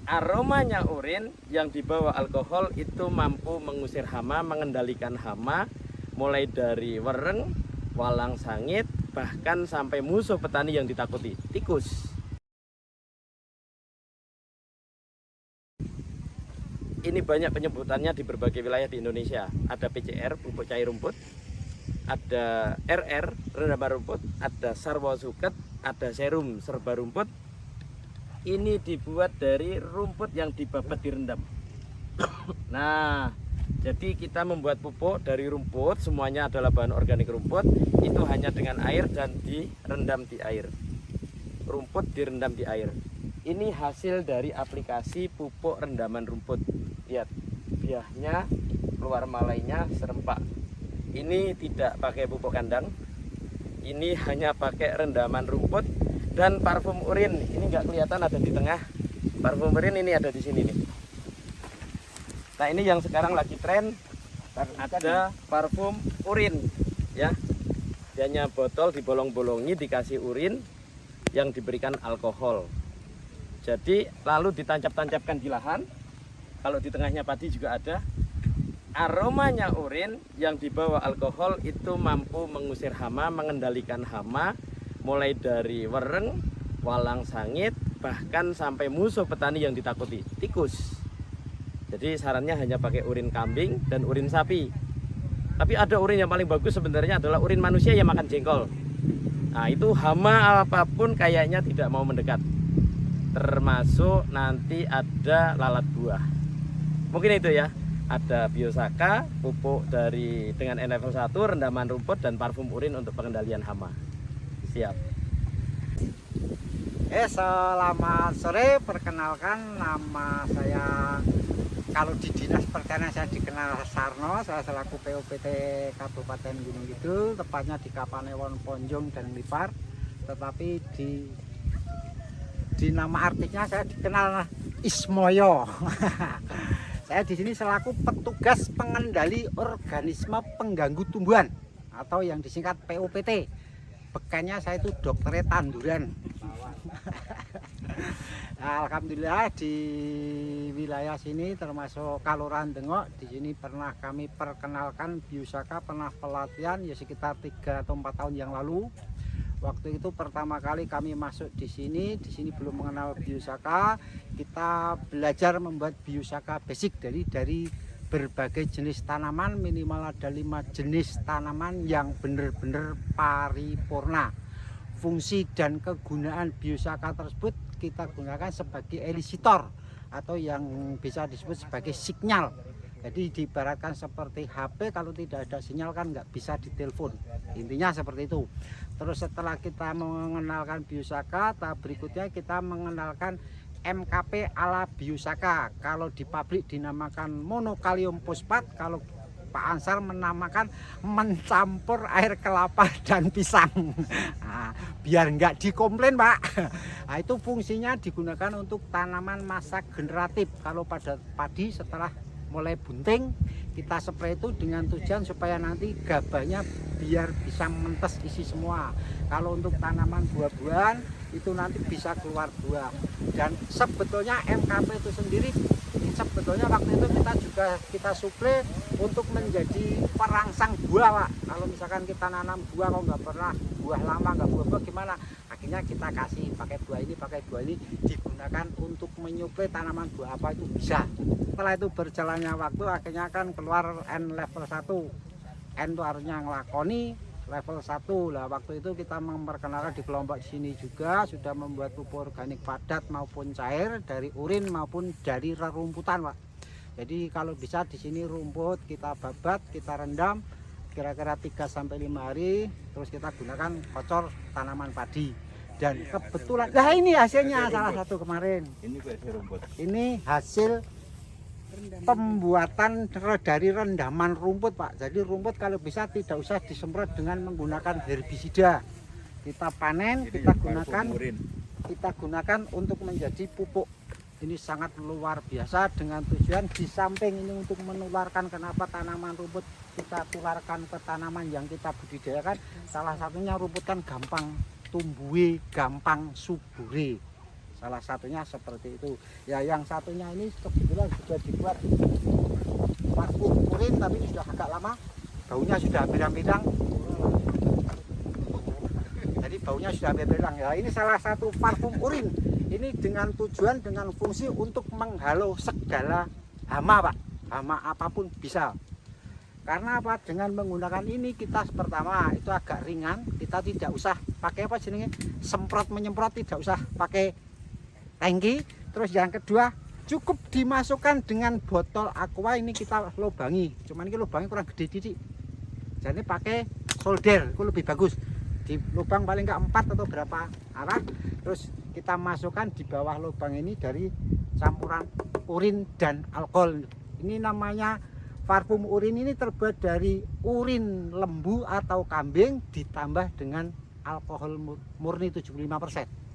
Aromanya urin yang dibawa alkohol itu mampu mengusir hama, mengendalikan hama, mulai dari wereng, walang sangit, bahkan sampai musuh petani yang ditakuti, tikus. Ini banyak penyebutannya di berbagai wilayah di Indonesia. Ada PCR, pupuk cair rumput, ada RR, rendaman rumput, ada sarwa suket, ada serum serba rumput. Ini dibuat dari rumput yang dibabat direndam. Nah, jadi kita membuat pupuk dari rumput, semuanya adalah bahan organik rumput, itu hanya dengan air dan direndam di air. Rumput direndam di air. Ini hasil dari aplikasi pupuk rendaman rumput. Lihat, biahnya, keluar malainya serempak. Ini tidak pakai pupuk kandang. Ini hanya pakai rendaman rumput dan parfum urin. Ini nggak kelihatan, ada di tengah. Parfum urin ini ada di sini nih. Nah, ini yang sekarang lagi tren, ada parfum urin ya. Hanya botol dibolong-bolongi, dikasih urin yang diberikan alkohol. Jadi lalu ditancap-tancapkan di lahan. Kalau di tengahnya padi juga ada. Aromanya urin yang dibawa alkohol itu mampu mengusir hama, mengendalikan hama, mulai dari wereng, walang sangit, bahkan sampai musuh petani yang ditakuti, tikus. Jadi sarannya hanya pakai urin kambing dan urin sapi. Tapi ada urin yang paling bagus sebenarnya adalah urin manusia yang makan jengkol. Nah, itu hama apapun kayaknya tidak mau mendekat. Termasuk nanti ada lalat buah. Mungkin itu ya. Ada Biosaka, pupuk dengan N-level 1, rendaman rumput, dan parfum urin untuk pengendalian hama. Siap. Selamat sore, perkenalkan nama saya, kalau di dinas pertanian saya dikenal Sarno, saya selaku PUPT Kabupaten Gunung Kidul, tepatnya di Kapanewon, Ponjong, dan Lipar. Tetapi di nama artinya saya dikenal Ismoyo. Saya di sini selaku petugas pengendali organisme pengganggu tumbuhan atau yang disingkat PUPT. Bekannya saya itu dokter tanduran. Alhamdulillah di wilayah sini termasuk Kaluran Dengok, di sini pernah kami perkenalkan Biosaka, pernah pelatihan ya sekitar 3 atau 4 tahun yang lalu. Waktu itu pertama kali kami masuk di sini belum mengenal Biosaka. Kita belajar membuat Biosaka basic dari berbagai jenis tanaman, minimal ada 5 jenis tanaman yang benar-benar paripurna. Fungsi dan kegunaan Biosaka tersebut kita gunakan sebagai elisitor atau yang bisa disebut sebagai sinyal. Jadi diibaratkan seperti HP, kalau tidak ada sinyal kan nggak bisa ditelepon. Intinya seperti itu. Terus setelah kita mengenalkan Biosaka, tahap berikutnya kita mengenalkan MKP ala Biosaka. Kalau di pabrik dinamakan monokalium fosfat, kalau Pak Ansar menamakan mencampur air kelapa dan pisang. Nah, biar nggak dikomplain Pak. Nah, itu fungsinya digunakan untuk tanaman masa generatif. Kalau pada padi setelah mulai bunting, kita spray itu dengan tujuan supaya nanti gabahnya biar bisa mentes isi semua. Kalau untuk tanaman buah-buahan itu nanti bisa keluar buah. Dan sebetulnya MKP itu sendiri sebetulnya waktu itu kita suplai untuk menjadi perangsang buah Pak. Kalau misalkan kita nanam buah kalau nggak pernah buah lama, nggak buah-buah gimana, akhirnya kita kasih pakai buah ini digunakan untuk menyuplai tanaman buah apa itu bisa. Setelah itu berjalannya waktu akhirnya kan keluar N level 1. N itu artinya ngelakoni, level 1 lah. Waktu itu kita memperkenalkan di kelompok sini juga sudah membuat pupuk organik padat maupun cair dari urin maupun dari rerumputan Pak. Jadi kalau bisa di sini rumput kita babat, kita rendam kira-kira 3-5 hari, terus kita gunakan kocor tanaman padi. Dan kebetulan, nah ini hasilnya salah satu kemarin. Ini hasil pembuatan dari rendaman rumput Pak. Jadi rumput kalau bisa tidak usah disemprot dengan menggunakan herbisida. Kita panen, kita gunakan untuk menjadi pupuk. Ini sangat luar biasa dengan tujuan di samping ini untuk menularkan, kenapa tanaman rumput kita tularkan ke tanaman yang kita budidayakan. Salah satunya rumput kan gampang tumbuhi, gampang subure. salah satunya seperti itu ya. Yang satunya ini kebetulan sudah dibuat parfum urin, tapi sudah agak lama, baunya sudah pirang-pirang, jadi baunya sudah pirang ya. Ini salah satu parfum urin, ini dengan tujuan, dengan fungsi untuk menghalau segala hama Pak, hama apapun bisa. Karena apa? Dengan menggunakan ini kita pertama itu agak ringan, kita tidak usah pakai apa jenenge semprot menyemprot, tidak usah pakai tangki. Terus yang kedua cukup dimasukkan dengan botol aqua, ini kita lubangi, cuman ini lubangnya kurang gede titik, jadi pakai solder itu lebih bagus, di lubang paling enggak 4 atau berapa arah. Terus kita masukkan di bawah lubang ini dari campuran urin dan alkohol. Ini namanya parfum urin, ini terbuat dari urin lembu atau kambing ditambah dengan alkohol murni 75%.